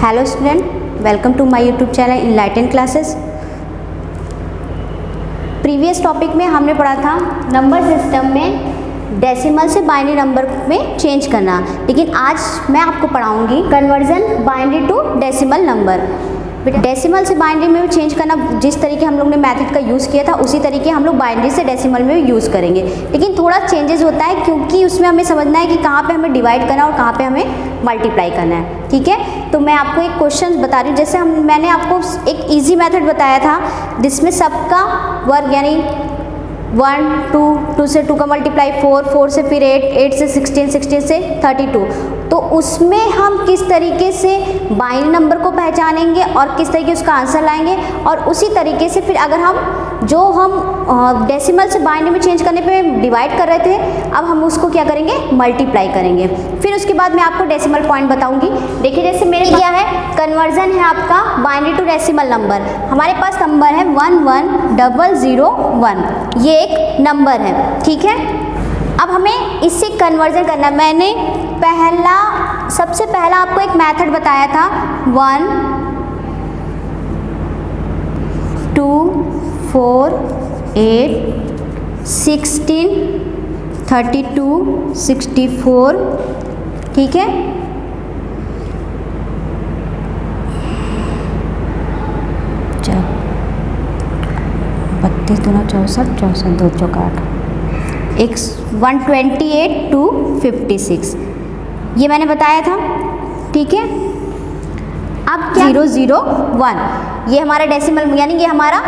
Hello student, welcome to my YouTube channel enlighten classes. Previous topic में हमने पढ़ा था नंबर सिस्टम में डेसिमल से बाइनरी नंबर में चेंज करना, लेकिन आज मैं आपको पढ़ाऊंगी conversion binary to decimal number. Decimal से बाइनरी में भी चेंज करना जिस तरीके हम लोग ने मेथड का यूज़ किया था उसी तरीके हम लोग बाइनरी से डेसिमल में भी यूज़ करेंगे, लेकिन थोड़ा चेंजेस होता है क्योंकि उसमें हमें समझना है कि कहाँ पे हमें डिवाइड करना है और कहाँ पे हमें मल्टीप्लाई करना है। ठीक है, तो मैं आपको एक क्वेश्चन बता रही हूँ। जैसे मैंने आपको एक ईजी मेथड बताया था जिसमें सबका वर्ग यानी 1 2 से 2 का मल्टीप्लाई 4 से फिर 8 से 16 से 32, तो उसमें हम किस तरीके से बाइनरी नंबर को पहचानेंगे और किस तरीके उसका आंसर लाएंगे, और उसी तरीके से फिर अगर हम जो हम डेसिमल से बाइनरी में चेंज करने पे डिवाइड कर रहे थे, अब हम उसको क्या करेंगे, मल्टीप्लाई करेंगे। फिर उसके बाद मैं आपको डेसिमल पॉइंट बताऊंगी। देखिए जैसे मेरे क्या है, कन्वर्जन है आपका बाइनरी टू डेसिमल नंबर। हमारे पास नंबर है 11001, ये एक नंबर है। ठीक है, अब हमें इससे कन्वर्जन करना। मैंने सबसे पहला आपको एक मेथड बताया था 1 2 4 8 16 32 64। ठीक है, चल 32 दूना 64 64 2 चौका 8 एक 128 to 56, ये मैंने बताया था। ठीक है, अब 001 ये हमारा डेसिमल यानी ये हमारा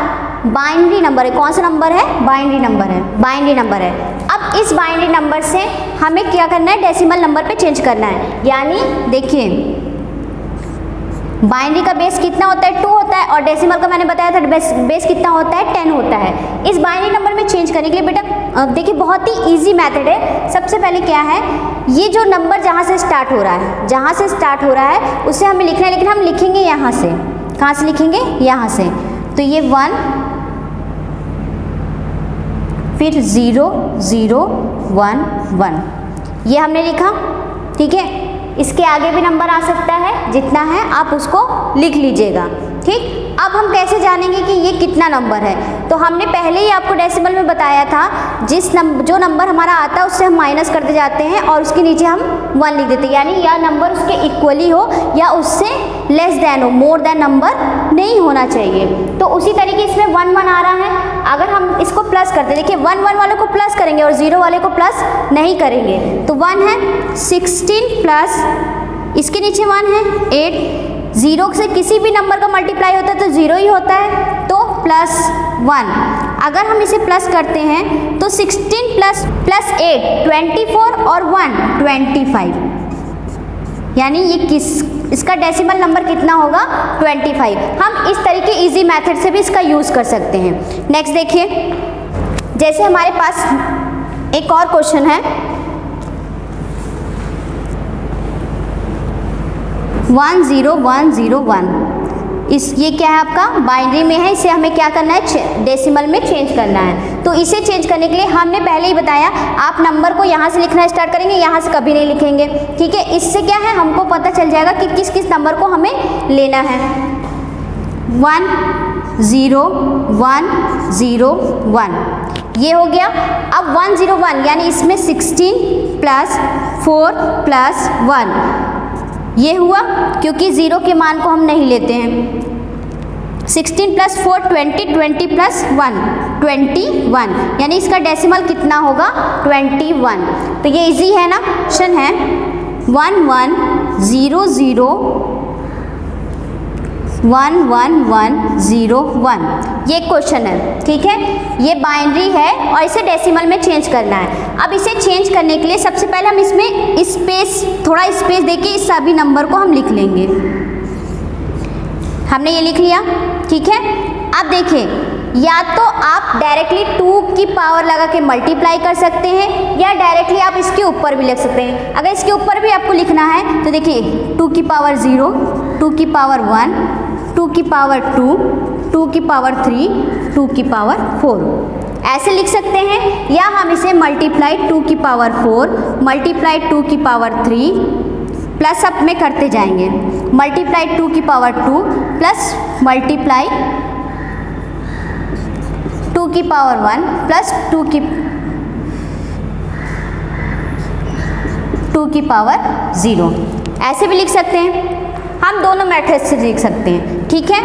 बाइनरी नंबर है। कौन सा नंबर है, बाइनरी नंबर है, बाइनरी नंबर है। अब इस बाइनरी नंबर से हमें क्या करना है, डेसिमल नंबर पे चेंज करना है। यानी देखिए बाइनरी का बेस कितना होता है, 2 होता है, और डेसिमल का मैंने बताया था बेस कितना होता है, 10 होता है। इस बाइनरी नंबर में चेंज करने के लिए बेटा देखिए बहुत ही इजी मेथड है। सबसे पहले क्या है, ये जो नंबर जहाँ से स्टार्ट हो रहा है उसे हमें लिखना है, लेकिन हम लिखेंगे यहाँ से। कहाँ से लिखेंगे, यहाँ से। तो ये 1 फिर 0 0 1 1 ये हमने लिखा। ठीक है, इसके आगे भी नंबर आ सकता है, जितना है आप उसको लिख लीजिएगा। ठीक, अब हम कैसे जानेंगे कि ये कितना नंबर है, तो हमने पहले ही आपको डेसिमल में बताया था जो नंबर हमारा आता है उससे हम माइनस करते जाते हैं और उसके नीचे हम 1 लिख देते हैं, यानी या नंबर उसके इक्वली हो या उससे लेस देन हो, मोर देन नंबर नहीं होना चाहिए। तो उसी तरीके इसमें 1 1 आ रहा है। अगर हम इसको प्लस करते, देखिए 1 1 वाले को प्लस करेंगे और 0 वाले को प्लस नहीं करेंगे, तो 1 है 16 प्लस इसके नीचे 1 है 8। 0 से किसी भी नंबर का मल्टीप्लाई होता है तो 0 ही होता है, तो प्लस 1। अगर हम इसे प्लस करते हैं तो 16 प्लस 8 24 और 1 25, यानी ये इसका डेसिमल नंबर कितना होगा, 25। हम इस तरीके इजी मेथड से भी इसका यूज़ कर सकते हैं। नेक्स्ट देखिए, जैसे हमारे पास एक और क्वेश्चन है 10101। ये क्या है आपका, बाइनरी में है, इसे हमें क्या करना है, डेसिमल में चेंज करना है। तो इसे चेंज करने के लिए हमने पहले ही बताया आप नंबर को यहाँ से लिखना स्टार्ट करेंगे, यहाँ से कभी नहीं लिखेंगे। ठीक है, इससे क्या है, हमको पता चल जाएगा कि किस किस नंबर को हमें लेना है। 1 0 1 0 1 ये हो गया। अब 101 यानी इसमें 16 प्लस 4 प्लस 1 ये हुआ, क्योंकि 0 के मान को हम नहीं लेते हैं। 16 प्लस 4 20 20 प्लस 1 21, यानी इसका डेसिमल कितना होगा, 21। तो ये इजी है ना, क्वेश्चन है 1100 11101 ये क्वेश्चन है। ठीक है, ये बाइनरी है और इसे डेसिमल में चेंज करना है। अब इसे चेंज करने के लिए सबसे पहले हम इसमें थोड़ा स्पेस देके इस सभी नंबर को हम लिख लेंगे। हमने ये लिख लिया। ठीक है, अब देखिए या तो आप डायरेक्टली 2 की पावर लगा के मल्टीप्लाई कर सकते हैं या डायरेक्टली आप इसके ऊपर भी लिख सकते हैं। अगर इसके ऊपर भी आपको लिखना है तो देखिए 2 की पावर 0, 2 की पावर 1, 2 की पावर 2, 2 की पावर 3, 2 की पावर 4 ऐसे लिख सकते हैं, या हम इसे मल्टीप्लाई 2 की पावर 4 मल्टीप्लाई 2 की पावर 3 प्लस अप में करते जाएंगे, मल्टीप्लाई 2 की पावर 2 प्लस मल्टीप्लाई 2 की पावर 1 प्लस 2 की पावर 0। ऐसे भी लिख सकते हैं, हम दोनों मेथड से लिख सकते हैं, ठीक है।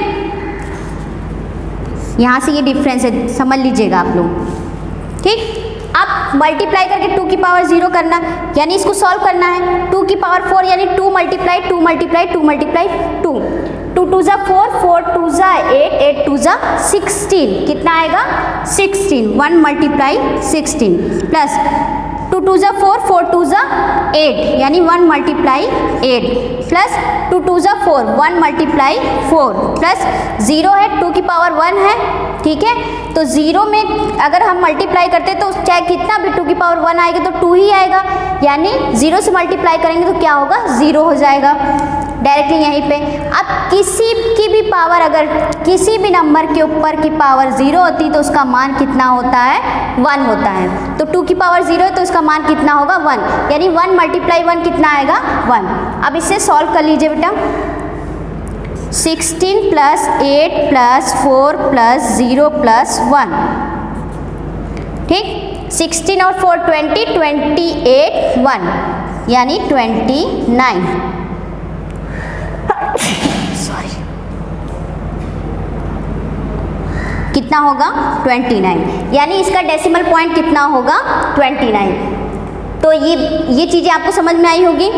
यहाँ से ये डिफरेंस है, समझ लीजिएगा आप लोग, ठीक। अब मल्टीप्लाई करके 2 की पावर 0 करना, यानी इसको सॉल्व करना है। 2 की पावर 4 यानी 2 मल्टीप्लाई 2 मल्टीप्लाई 2 मल्टीप्लाई 2, 2 2 जा 4, 4 2 जा 8, 8 2 जा 16, कितना आएगा 16, 1 मल्टीप्लाई 16 प्लस 2 2 जा 4, 4 2 जा 8 यानी 1 मल्टीप्लाई 8 प्लस 2 2 जा 4, 1 मल्टीप्लाई 4 प्लस 0 है, 2 की पावर 1 है, ठीक है। तो 0 में अगर हम मल्टीप्लाई करते तो चाहे कितना भी 2 की पावर 1 आएगा तो 2 ही आएगा, यानी 0 से मल्टीप्लाई करेंगे तो क्या होगा 0 हो जाएगा डायरेक्टली यहीं पे। अब किसी की भी पावर, अगर किसी भी नंबर के ऊपर की पावर 0 होती तो उसका मान कितना होता है 1 होता है। तो 2 की पावर 0 है तो इसका मान कितना होगा 1, यानी 1 मल्टीप्लाई 1 कितना आएगा 1। अब इसे सॉल्व कर लीजिए बेटा, 16 प्लस 8 प्लस 4 प्लस 0 प्लस 1, ठीक। 16 और 4 20, 28 1 यानी 29 सॉरी कितना होगा 29, यानी इसका डेसिमल पॉइंट कितना होगा 29। तो ये चीज़ें आपको समझ में आई होगी,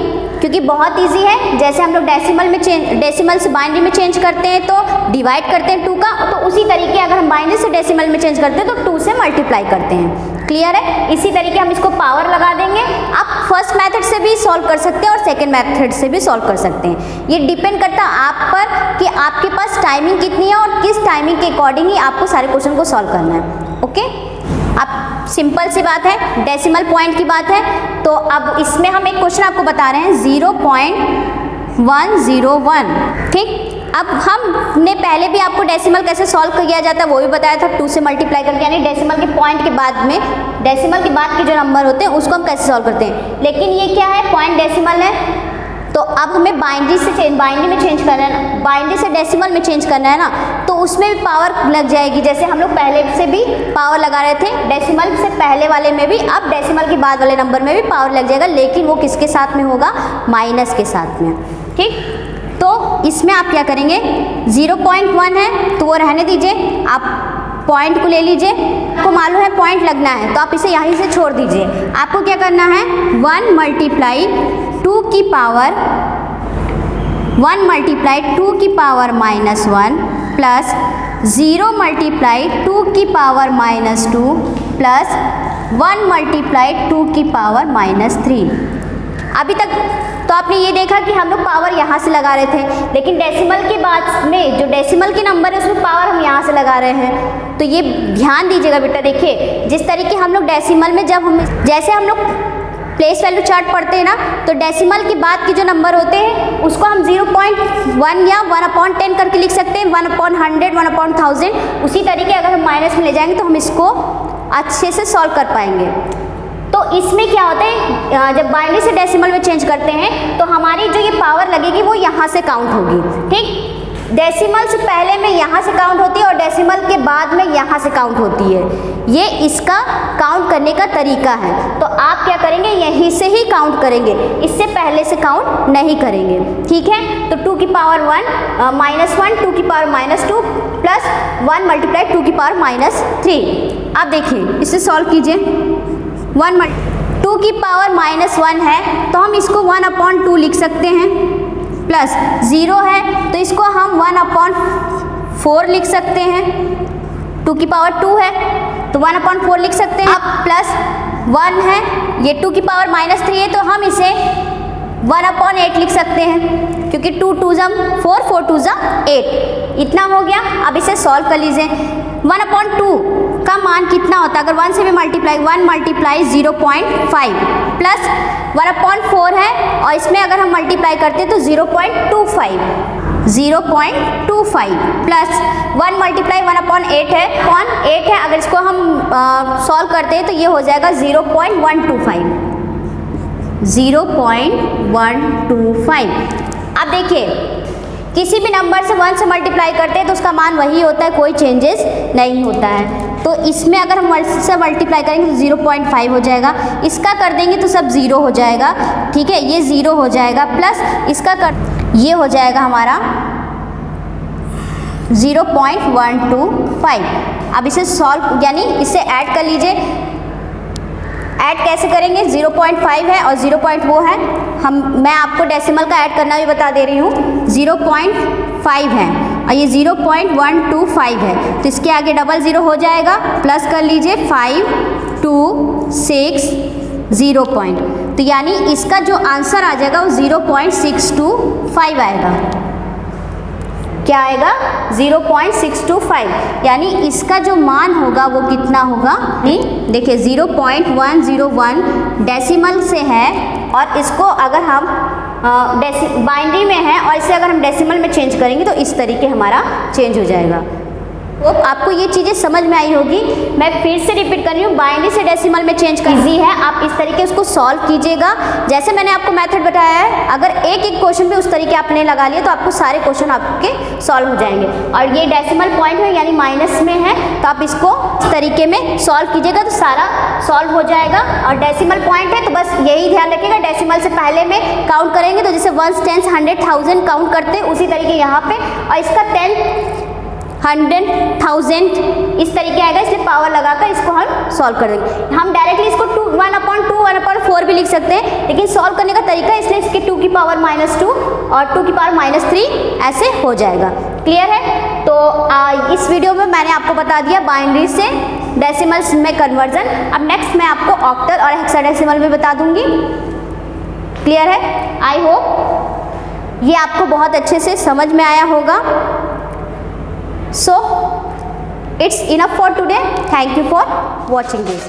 क्योंकि बहुत इजी है। जैसे हम लोग डेसिमल से बाइनरी में चेंज करते हैं तो डिवाइड करते हैं 2 का, तो उसी तरीके अगर हम बाइनरी से डेसिमल में चेंज करते हैं तो 2 से मल्टीप्लाई करते हैं। क्लियर है? इसी तरीके हम इसको पावर लगा देंगे। आप फर्स्ट मेथड से भी सॉल्व कर सकते हैं और सेकंड मेथड से भी सॉल्व कर सकते हैं। ये डिपेंड करता है आप पर कि आपके पास टाइमिंग कितनी है और किस टाइमिंग के अकॉर्डिंग ही आपको सारे क्वेश्चन को सॉल्व करना है। ओके, अब सिंपल सी बात है, डेसिमल पॉइंट की बात है। तो अब इसमें हम एक क्वेश्चन आपको बता रहे हैं 0.101, ठीक। अब हमने पहले भी आपको डेसिमल कैसे सॉल्व किया जाता है वो भी बताया था, 2 से मल्टीप्लाई करके, यानी डेसिमल के पॉइंट के बाद में, डेसिमल के बाद के जो नंबर होते हैं उसको हम कैसे सॉल्व करते हैं। लेकिन ये क्या है, पॉइंट डेसिमल है, तो अब हमें बाइनरी में चेंज करना है ना, बाइनरी से डेसिमल में चेंज करना है ना, तो उसमें भी पावर लग जाएगी। जैसे हम लोग पहले से भी पावर लगा रहे थे, डेसिमल से पहले वाले में भी, अब डेसिमल के बाद वाले नंबर में भी पावर लग जाएगा, लेकिन वो किसके साथ में होगा, माइनस के साथ में, ठीक। तो इसमें आप क्या करेंगे, 0.1 है तो वो रहने दीजिए, आप पॉइंट को ले लीजिए, आपको मालूम है पॉइंट लगना है तो आप इसे यहीं से छोड़ दीजिए। आपको क्या करना है, 1 मल्टीप्लाई 2 की पावर 1 मल्टीप्लाई 2 की पावर -1 प्लस 0 मल्टीप्लाई 2 की पावर -2 प्लस 1 मल्टीप्लाई 2 की पावर -3। अभी तक तो आपने ये देखा कि हम लोग पावर यहाँ से लगा रहे थे, लेकिन डेसिमल के बाद में जो डेसिमल के नंबर है उसमें पावर हम यहाँ से लगा रहे हैं। तो ये ध्यान दीजिएगा बेटा, देखिए जिस तरीके हम लोग डेसिमल में जैसे हम लोग प्लेस वैल्यू चार्ट पढ़ते हैं ना, तो डेसिमल के बाद के जो नंबर होते हैं उसको हम 0.1 या 1/10 करके लिख सकते हैं, 1/100, 1/1000। उसी तरीके अगर हम माइनस में ले जाएंगे तो हम इसको अच्छे से सॉल्व कर पाएंगे। तो इसमें क्या होता है, जब बाइनरी से डेसिमल में चेंज करते हैं तो हमारी जो ये पावर लगेगी वो यहाँ से काउंट होगी, ठीक। डेसिमल से पहले में यहाँ से काउंट होती है और डेसिमल के बाद में यहाँ से काउंट होती है। ये इसका काउंट करने का तरीका है। तो आप क्या करेंगे, यहीं से ही काउंट करेंगे, इससे पहले से काउंट नहीं करेंगे, ठीक है। तो 2 की पावर 1 -1, 2 की पावर -2 प्लस 1 मल्टीप्लाई 2 की पावर -3। अब देखिए इसे सॉल्व कीजिए। 2 की पावर -1 है तो हम इसको 1/2 लिख सकते हैं, प्लस 0 है तो इसको हम 1/4 लिख सकते हैं। 2 की पावर 2 है तो 1/4 लिख सकते हैं। अब प्लस 1 है, ये 2 की पावर -3 है तो हम इसे 1/8 लिख सकते हैं, क्योंकि 2 2 जा 4, 4 2 जा 8, इतना हो गया। अब इसे सॉल्व कर लीजिए। 1/2 का मान कितना होता है, अगर 1 से भी मल्टीप्लाई, 1 मल्टीप्लाई 0.5 प्लस 1/4 है और इसमें अगर हम मल्टीप्लाई करते हैं तो 0.25 प्लस 1 मल्टीप्लाई 1/8 है, 8 है, अगर इसको हम सॉल्व करते हैं तो ये हो जाएगा 0.125। 0.125। अब देखिए किसी भी नंबर से 1 से मल्टीप्लाई करते हैं तो उसका मान वही होता है, कोई चेंजेस नहीं होता है। तो इसमें अगर हम 1 से मल्टीप्लाई करेंगे तो 0.5 हो जाएगा, इसका कर देंगे तो सब 0 हो जाएगा, ठीक है, ये 0 हो जाएगा, प्लस इसका कर ये हो जाएगा हमारा 0.125। अब इसे सॉल्व यानी इसे ऐड कर लीजिए। ऐड कैसे करेंगे, 0.5 है और 0 वो है, मैं आपको डेसिमल का ऐड करना भी बता दे रही हूँ। 0.5 है और ये 0.125 है, तो इसके आगे डबल 0 हो जाएगा, प्लस कर लीजिए 5 2 6 0 पॉइंट, तो यानी इसका जो आंसर आ जाएगा वो 0.625 आएगा। क्या आएगा, 0.625, यानी इसका जो मान होगा वो कितना होगा, नहीं देखिए 0.101 डेसिमल से है और इसको अगर हम बाइनरी में है और इसे अगर हम डेसिमल में चेंज करेंगे तो इस तरीके हमारा चेंज हो जाएगा। तो आपको ये चीज़ें समझ में आई होगी। मैं फिर से रिपीट कर रही हूँ, बाइनरी से डेसिमल में चेंज कर इजी है, आप इस तरीके उसको सॉल्व कीजिएगा। जैसे मैंने आपको मेथड बताया है, अगर एक एक क्वेश्चन भी उस तरीके आपने लगा लिया तो आपको सारे क्वेश्चन आपके सॉल्व हो जाएंगे। और ये डेसिमल पॉइंट है यानी माइनस में है, तो आप इसको इस तरीके में सॉल्व कीजिएगा तो सारा सॉल्व हो जाएगा। और डेसिमल पॉइंट है तो बस यही ध्यान रखिएगा, डेसिमल से पहले में काउंट करेंगे तो जैसे 1 10 100 1000 काउंट करते हैं उसी तरीके यहाँ पे, और इसका 10 100 1000 इस तरीके आएगा, इसलिए पावर लगाकर इसको हम सॉल्व कर देंगे। हम डायरेक्टली इसको 1/2 1/4 भी लिख सकते हैं, लेकिन सॉल्व करने का तरीका इसलिए इसके 2 की पावर -2 और 2 की पावर -3 ऐसे हो जाएगा। क्लियर है? तो इस वीडियो में मैंने आपको बता दिया बाइनरी से डेसिमल्स में कन्वर्जन। अब नेक्स्ट मैं आपको ऑक्टल और हेक्साडेसिमल में बता दूंगी। क्लियर है? आई होप ये आपको बहुत अच्छे से समझ में आया होगा। So it's enough for today. Thank you for watching this.